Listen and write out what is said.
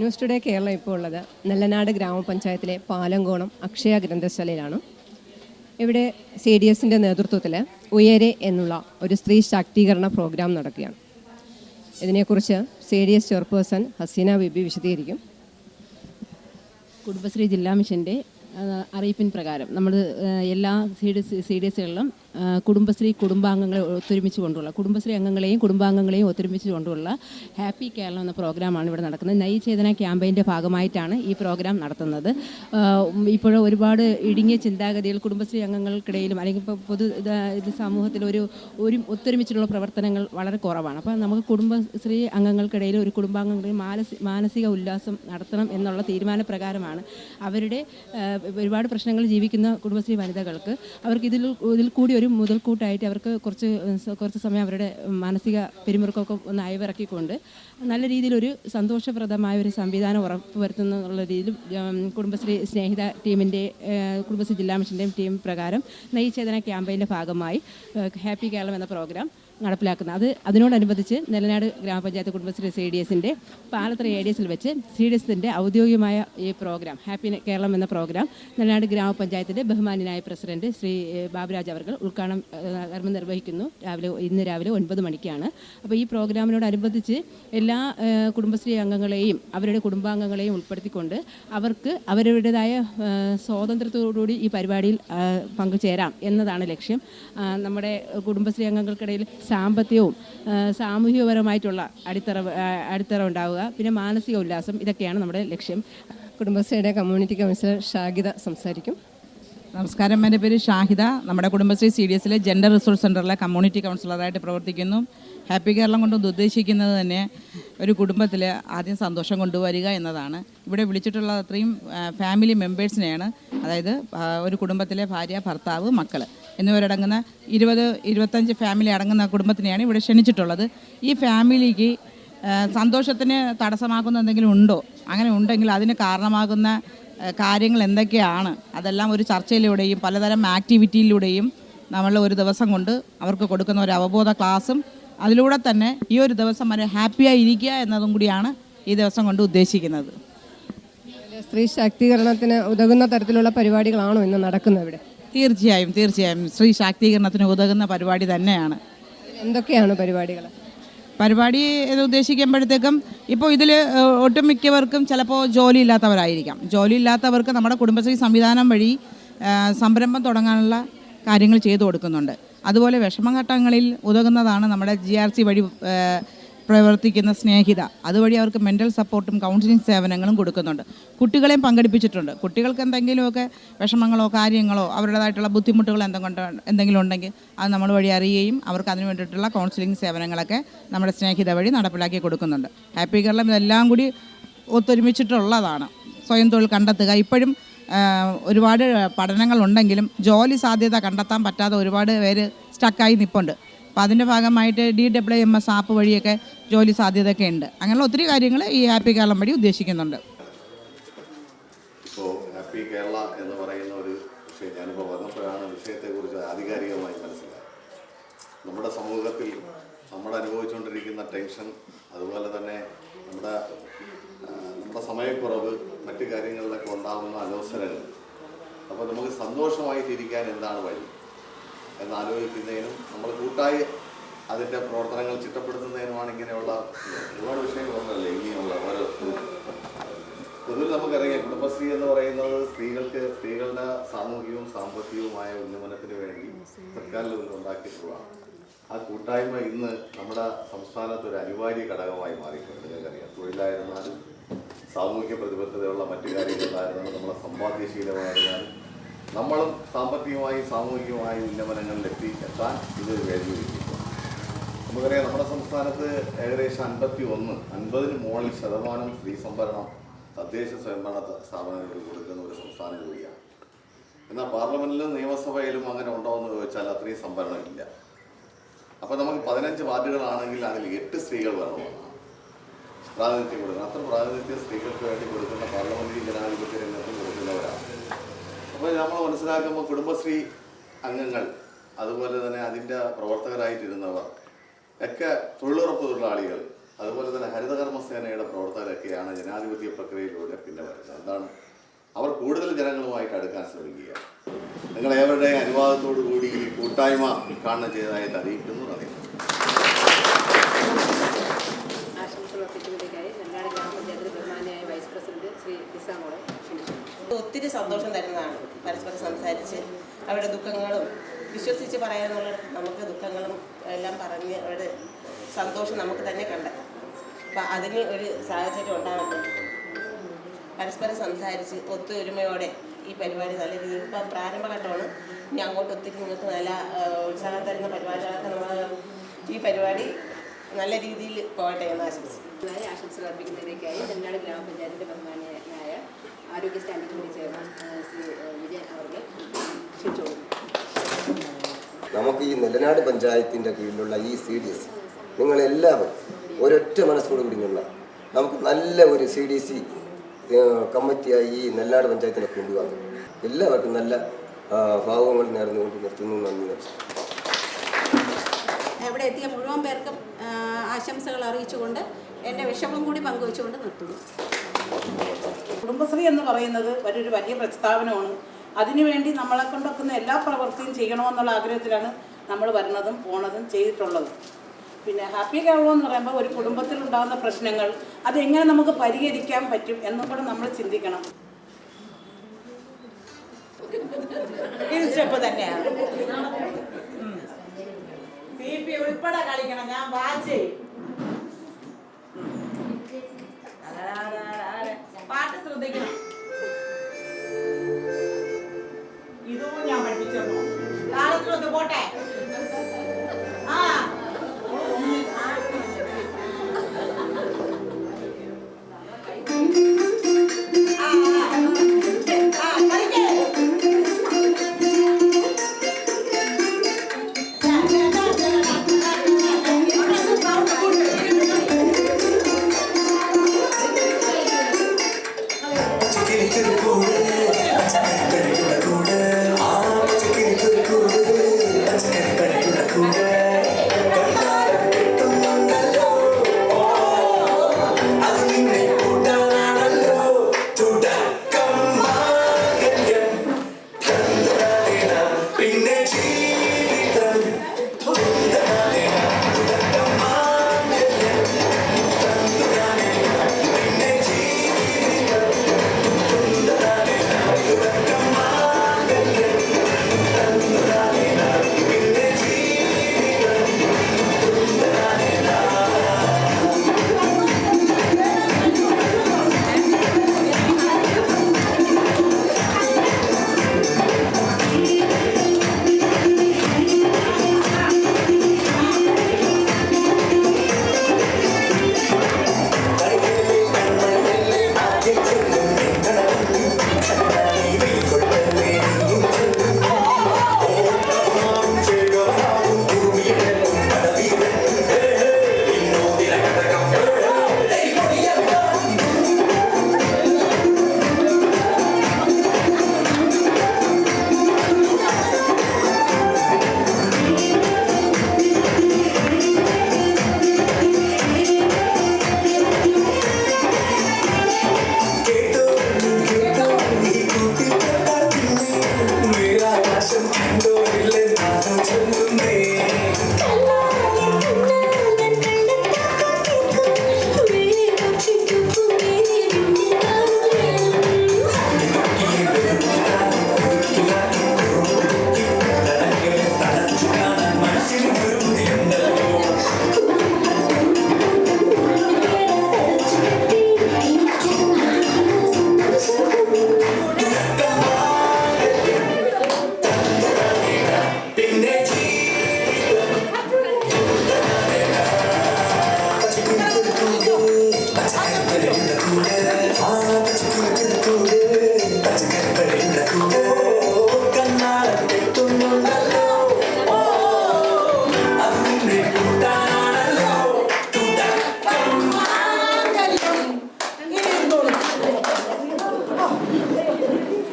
News today Keralam ഇപ്പോൾ ഉള്ളത് നെല്ലനാട് ഗ്രാമപഞ്ചായത്തിലെ പാലങ്കോണം അക്ഷയ ഗ്രന്ഥശാലയിലാണ്. ഇവിടെ CDSൻ്റെ നേതൃത്വത്തിൽ ഉയരെ എന്നുള്ള ഒരു സ്ത്രീ ശാക്തീകരണ പ്രോഗ്രാം നടക്കുകയാണ്. ഇതിനെക്കുറിച്ച് CDS ചെയർപേഴ്സൺ ഹസീന ബിബി വിശദീകരിക്കും. കുടുംബശ്രീ ജില്ലാ മിഷൻ്റെ അറിയിപ്പിൻ പ്രകാരം നമ്മൾ എല്ലാ CDSകളിലും കുടുംബശ്രീ കുടുംബാംഗങ്ങളെ ഒത്തൊരുമിച്ച് കൊണ്ടുള്ള കുടുംബശ്രീ അംഗങ്ങളെയും കുടുംബാംഗങ്ങളെയും ഒത്തൊരുമിച്ച് കൊണ്ടുള്ള ഹാപ്പി കേരളം എന്ന പ്രോഗ്രാമാണ് ഇവിടെ നടക്കുന്നത്. നയി ചേതന ക്യാമ്പയിൻ്റെ ഭാഗമായിട്ടാണ് ഈ പ്രോഗ്രാം നടത്തുന്നത്. ഇപ്പോൾ ഒരുപാട് ഇടുങ്ങിയ ചിന്താഗതികൾ കുടുംബശ്രീ അംഗങ്ങൾക്കിടയിലും അല്ലെങ്കിൽ ഇപ്പോൾ ഇത് സമൂഹത്തിൽ ഒരു ഒത്തൊരുമിച്ചുള്ള പ്രവർത്തനങ്ങൾ വളരെ കുറവാണ്. അപ്പോൾ നമുക്ക് കുടുംബശ്രീ അംഗങ്ങൾക്കിടയിൽ ഒരു കുടുംബാംഗങ്ങളിൽ മാനസിക ഉല്ലാസം നടത്തണം എന്നുള്ള തീരുമാനപ്രകാരമാണ് അവരുടെ ഒരുപാട് പ്രശ്നങ്ങൾ ജീവിക്കുന്ന കുടുംബശ്രീ വനിതകൾക്ക് അവർക്ക് ഇതിൽ കൂടി ഒരു മുതൽക്കൂട്ടായിട്ട് അവർക്ക് കുറച്ച് സമയം അവരുടെ മാനസിക പിരിമുറുക്കമൊക്കെ ഒന്ന് അയവിറക്കിക്കൊണ്ട് നല്ല രീതിയിലൊരു സന്തോഷപ്രദമായ ഒരു സംവിധാനം ഉറപ്പുവരുത്തുന്നുള്ള രീതിയിൽ കുടുംബശ്രീ സ്നേഹിത ടീമിൻ്റെ കുടുംബശ്രീ ജില്ലാ മിഷൻ്റെയും ടീം പ്രകാരം നയി ചേതന ക്യാമ്പയിൻ്റെ ഭാഗമായി ഹാപ്പി കേരളം എന്ന പ്രോഗ്രാം നടപ്പിലാക്കുന്നത്. അതിനോടനുബന്ധിച്ച് നെല്ലനാട് ഗ്രാമപഞ്ചായത്ത് കുടുംബശ്രീ CDSൻ്റെ പാലത്തറ ADSൽ വെച്ച് CDSൻ്റെ ഔദ്യോഗികമായ ഈ പ്രോഗ്രാം ഹാപ്പി കേരളം എന്ന പ്രോഗ്രാം നെല്ലനാട് ഗ്രാമപഞ്ചായത്തിൻ്റെ ബഹുമാന്യനായ പ്രസിഡന്റ് ശ്രീ ബാബുരാജ് അവർ ഉദ്ഘാടനം നിർവഹിക്കുന്നു. ഇന്ന് രാവിലെ 9 മണിക്കാണ്. അപ്പോൾ ഈ പ്രോഗ്രാമിനോടനുബന്ധിച്ച് എല്ലാ കുടുംബശ്രീ അംഗങ്ങളെയും അവരുടെ കുടുംബാംഗങ്ങളെയും ഉൾപ്പെടുത്തിക്കൊണ്ട് അവർക്ക് അവരുടേതായ സ്വാതന്ത്ര്യത്തോടുകൂടി ഈ പരിപാടിയിൽ പങ്കുചേരാം എന്നതാണ് ലക്ഷ്യം. നമ്മുടെ കുടുംബശ്രീ അംഗങ്ങൾക്കിടയിൽ സാമ്പത്തികവും സാമൂഹികപരമായിട്ടുള്ള അടിത്തറ ഉണ്ടാവുക, പിന്നെ മാനസിക ഉല്ലാസം, ഇതൊക്കെയാണ് നമ്മുടെ ലക്ഷ്യം. കുടുംബശ്രീയുടെ കമ്മ്യൂണിറ്റി കൗൺസിലർ ഷാഹിദ സംസാരിക്കും. നമസ്കാരം, എൻ്റെ പേര് ഷാഹിദ. നമ്മുടെ കുടുംബശ്രീ CDSലെ ജെൻഡർ റിസോഴ്സ് സെൻ്ററിലെ കമ്മ്യൂണിറ്റി കൗൺസിലറായിട്ട് പ്രവർത്തിക്കുന്നു. ഹാപ്പി കേരളം കൊണ്ട് ഉദ്ദേശിക്കുന്നത് തന്നെ ഒരു കുടുംബത്തിൽ ആദ്യം സന്തോഷം കൊണ്ടുവരിക എന്നതാണ്. ഇവിടെ വിളിച്ചിട്ടുള്ള അത്രയും ഫാമിലി മെമ്പേഴ്സിനെയാണ്, അതായത് ഒരു കുടുംബത്തിലെ ഭാര്യ, ഭർത്താവ്, മക്കൾ എന്നിവരടങ്ങുന്ന 20-25 ഫാമിലി അടങ്ങുന്ന കുടുംബത്തിനെയാണ് ഇവിടെ ക്ഷണിച്ചിട്ടുള്ളത്. ഈ ഫാമിലിക്ക് സന്തോഷത്തിന് തടസ്സമാക്കുന്ന എന്തെങ്കിലും ഉണ്ടോ? അങ്ങനെ ഉണ്ടെങ്കിൽ അതിന് കാരണമാകുന്ന കാര്യങ്ങൾ എന്തൊക്കെയാണ്, അതെല്ലാം ഒരു ചർച്ചയിലൂടെയും പലതരം ആക്ടിവിറ്റിയിലൂടെയും നമ്മൾ ഒരു ദിവസം കൊണ്ട് അവർക്ക് കൊടുക്കുന്ന ഒരു അവബോധ ക്ലാസ്സും അതിലൂടെ തന്നെ ഈ ഒരു ദിവസം വരെ ഹാപ്പിയായി ഇരിക്കുക എന്നതും കൂടിയാണ് ഈ ദിവസം കൊണ്ട് ഉദ്ദേശിക്കുന്നത്. സ്ത്രീ ശാക്തീകരണത്തിന് ഉതകുന്ന തരത്തിലുള്ള പരിപാടികളാണോ ഇന്ന് നടക്കുന്നത് ഇവിടെ? തീർച്ചയായും സ്ത്രീ ശാക്തീകരണത്തിന് ഉതകുന്ന പരിപാടി തന്നെയാണ്. എന്തൊക്കെയാണ് പരിപാടി എന്ന് ഉദ്ദേശിക്കുമ്പോഴത്തേക്കും ഇപ്പോൾ ഇതിൽ ഒട്ടുമിക്കവർക്കും ചിലപ്പോൾ ജോലിയില്ലാത്തവർക്ക് നമ്മുടെ കുടുംബശ്രീ സംവിധാനം വഴി സംരംഭം തുടങ്ങാനുള്ള കാര്യങ്ങൾ ചെയ്തു കൊടുക്കുന്നുണ്ട്. അതുപോലെ വിഷമഘട്ടങ്ങളിൽ ഉതകുന്നതാണ് നമ്മുടെ GRC വഴി പ്രവർത്തിക്കുന്ന സ്നേഹിത. അതുവഴി അവർക്ക് മെൻ്റൽ സപ്പോർട്ടും കൗൺസിലിംഗ് സേവനങ്ങളും കൊടുക്കുന്നുണ്ട്. കുട്ടികളെയും പങ്കെടുപ്പിച്ചിട്ടുണ്ട്. കുട്ടികൾക്ക് എന്തെങ്കിലുമൊക്കെ വിഷമങ്ങളോ കാര്യങ്ങളോ അവരുടേതായിട്ടുള്ള ബുദ്ധിമുട്ടുകൾ എന്തെങ്കിലും ഉണ്ടെങ്കിൽ അത് നമ്മൾ വഴി അറിയുകയും അവർക്ക് അതിന് വേണ്ടിയിട്ടുള്ള കൗൺസിലിംഗ് സേവനങ്ങളൊക്കെ നമ്മുടെ സ്നേഹിത വഴി നടപ്പിലാക്കി കൊടുക്കുന്നുണ്ട്. ഹാപ്പി കേരളം ഇതെല്ലാം കൂടി ഒത്തൊരുമിച്ചിട്ടുള്ളതാണ്. സ്വയം തൊഴിൽ കണ്ടെത്തുക. ഇപ്പോഴും ഒരുപാട് പഠനങ്ങളുണ്ടെങ്കിലും ജോലി സാധ്യത കണ്ടെത്താൻ പറ്റാതെ ഒരുപാട് പേര് സ്റ്റക്കായി നിൽപ്പുണ്ട്. അപ്പോൾ അതിൻ്റെ ഭാഗമായിട്ട് DWMS ആപ്പ് വഴിയൊക്കെ ജോലി സാധ്യതയൊക്കെ ഉണ്ട്. അങ്ങനെയുള്ള ഒത്തിരി കാര്യങ്ങൾ ഈ ഹാപ്പി കേരളം വഴി ഉദ്ദേശിക്കുന്നുണ്ട്. ഇപ്പോൾ ഹാപ്പി കേരള എന്ന് പറയുന്ന ഒരു വിഷയം ഞാനിപ്പോൾ വന്നപ്പോഴാണ് വിഷയത്തെക്കുറിച്ച് ആധികാരികമായി മനസ്സിലായത്. നമ്മുടെ സമൂഹത്തിൽ നമ്മൾ അനുഭവിച്ചുകൊണ്ടിരിക്കുന്ന ടെൻഷൻ, അതുപോലെ തന്നെ നമ്മുടെ സമയക്കുറവ്, മറ്റു കാര്യങ്ങളിലൊക്കെ ഉണ്ടാകുന്ന അലോസരങ്ങൾ, അപ്പോൾ നമുക്ക് സന്തോഷമായി തിരിക്കാൻ എന്താണ് വഴി എന്നാലോചിക്കുന്നതിനും നമ്മൾ കൂട്ടായി അതിൻ്റെ പ്രവർത്തനങ്ങൾ ചിട്ടപ്പെടുത്തുന്നതിനുമാണ് ഇങ്ങനെയുള്ള ഒരുപാട് വിഷയങ്ങളുണ്ടല്ലേ. ഇനിയുള്ള ഓരോ പൊതുവിൽ നമുക്കറിയാം, കുടുംബശ്രീ എന്ന് പറയുന്നത് സ്ത്രീകളുടെ സാമൂഹികവും സാമ്പത്തികവുമായ ഉന്നമനത്തിന് വേണ്ടി സർക്കാരിൽ നിന്ന് ഉണ്ടാക്കിയിട്ടുള്ളതാണ്. ആ കൂട്ടായ്മ ഇന്ന് നമ്മുടെ സംസ്ഥാനത്ത് ഒരു അനിവാര്യ ഘടകമായി മാറിയിട്ടുണ്ട്. നിങ്ങൾക്കറിയാം, തൊഴിലായിരുന്നാലും സാമൂഹിക പ്രതിബദ്ധതയുള്ള മറ്റു കാര്യങ്ങളിലായിരുന്നാലും നമ്മുടെ സമ്പാദ്യശീലമായിരുന്നാലും നമ്മളും സാമ്പത്തികമായും സാമൂഹികമായും ഉന്നമനങ്ങളിൽ എത്താൻ ഇതൊരു വേദിയൊരുക്കിയിട്ടുണ്ട്. നമുക്കറിയാം, നമ്മുടെ സംസ്ഥാനത്ത് ഏകദേശം 50-ന് മുകളിൽ ശതമാനം സ്ത്രീ സംവരണം തദ്ദേശ സ്വയംഭരണ സ്ഥാപനങ്ങൾക്ക് കൊടുക്കുന്ന ഒരു സംസ്ഥാനം കൂടിയാണ്. എന്നാൽ പാർലമെൻറ്റിലും നിയമസഭയിലും അങ്ങനെ ഉണ്ടോ എന്ന് ചോദിച്ചാൽ അത്രയും സംവരണം ഇല്ല. അപ്പോൾ നമുക്ക് 15 വാർഡുകളാണെങ്കിൽ അതിൽ 8 സ്ത്രീകൾ വരണമെന്നാണ് പ്രാതിനിധ്യം കൊടുക്കുന്നത്. അത്ര പ്രാതിനിധ്യം സ്ത്രീകൾക്ക് വേണ്ടി കൊടുക്കുന്ന പാർലമെന്ററി ജനാധിപത്യ രംഗത്തും കൊടുക്കുന്നവരാണ്. അപ്പോൾ നമ്മൾ മനസ്സിലാക്കുമ്പോൾ കുടുംബശ്രീ അംഗങ്ങൾ, അതുപോലെ തന്നെ അതിൻ്റെ പ്രവർത്തകരായിട്ടിരുന്നവർ ഒക്കെ തൊഴിലുറപ്പ് തൊഴിലാളികൾ, അതുപോലെ തന്നെ ഹരിതകർമ്മസേനയുടെ പ്രവർത്തകരൊക്കെയാണ് ജനാധിപത്യ പ്രക്രിയയിലൂടെ പിന്നെ വരുന്നത്. എന്താണ്, അവർ കൂടുതൽ ജനങ്ങളുമായിട്ട് അടുക്കാൻ ശ്രമിക്കുക. നിങ്ങളേവരുടെ അനുവാദത്തോടു കൂടി ഈ കൂട്ടായ്മ ഉദ്ഘാടനം ചെയ്തതായിട്ട് അറിയിക്കുന്നു. നന്ദി. ആശംസകൾ അർപ്പിക്കുന്നതിലേക്കായി നെല്ലാട് ഗ്രാമപഞ്ചായത്ത് ബഹുമാനിയായ വൈസ് പ്രസിഡന്റ് ശ്രീ നിസാമോളെ ക്ഷണിച്ചു. ഒത്തിരി സന്തോഷം തരുന്നതാണ് പരസ്പരം സംസാരിച്ച് അവരുടെ ദുഃഖങ്ങളും വിശ്വസിച്ച് പറയാനുള്ള നമുക്ക് ദുഃഖങ്ങളും എല്ലാം പറഞ്ഞ് അവരുടെ സന്തോഷം നമുക്ക് തന്നെ കണ്ടെത്താം. അപ്പം അതിന് ഒരു സാഹചര്യം ഉണ്ടാവട്ടെ. പരസ്പരം സംസാരിച്ച് ഒത്തൊരുമയോടെ ഈ പരിപാടി നല്ല രീതിയിൽ ഇപ്പം പ്രാരംഭഘട്ടമാണ്. ഇനി അങ്ങോട്ട് ഒത്തിരി നിങ്ങൾക്ക് നല്ല ഉത്സാഹം തരുന്ന പരിപാടികളൊക്കെ നമ്മൾ ഈ പരിപാടി നല്ല രീതിയിൽ പോകട്ടെ എന്ന് ആശംസിക്കുന്നു. ആശംസകൾ അർപ്പിക്കുന്നതിലേക്കായി നെല്ലാട് ഗ്രാമപഞ്ചായത്തിന്റെ ബഹുമാനിയായ ആരോഗ്യ standing committee chairman Shri Vijayan അവർക്ക് ക്ഷണിച്ചു. നമുക്ക് ഈ നെല്ലനാട് പഞ്ചായത്തിൻ്റെ കീഴിലുള്ള ഈ CDC നിങ്ങളെല്ലാവരും ഒരൊറ്റ മനസ്സോടുകൂടി നിന്നാൽ നമുക്ക് നല്ല ഒരു CDC കമ്മിറ്റിയായി ഈ നെല്ലാട് പഞ്ചായത്തിനെ കൊണ്ടുപോകാൻ എല്ലാവർക്കും നല്ല ഭാവങ്ങൾ നേർന്നുകൊണ്ട് നിർത്തുന്നു. നന്ദി. ഇവിടെ എത്തിയ മുഴുവൻ പേർക്കും ആശംസകൾ അറിയിച്ചുകൊണ്ട് എൻ്റെ വിഷമം കൂടി പങ്കുവെച്ചുകൊണ്ട് നിർത്തുന്നു. കുടുംബശ്രീ എന്ന് പറയുന്നത് വലിയ പ്രസ്ഥാപനമാണ്. അതിനുവേണ്ടി നമ്മളെ കൊണ്ടൊക്കുന്ന എല്ലാ പ്രവൃത്തിയും ചെയ്യണമെന്നുള്ള ആഗ്രഹത്തിലാണ് നമ്മൾ വരുന്നതും പോണതും ചെയ്തിട്ടുള്ളതും. പിന്നെ ഹാപ്പി കേരളം എന്ന് പറയുമ്പോൾ ഒരു കുടുംബത്തിലുണ്ടാകുന്ന പ്രശ്നങ്ങൾ അതെങ്ങനെ നമുക്ക് പരിഹരിക്കാൻ പറ്റും എന്നും കൂടെ നമ്മൾ ചിന്തിക്കണം. ഇത് സ്റ്റെപ്പ് തന്നെയാണ്. ഉൾപ്പെടെ കളിക്കണം. ഞാൻ വാച്ച് പാട്ട് ശ്രദ്ധിക്കണം.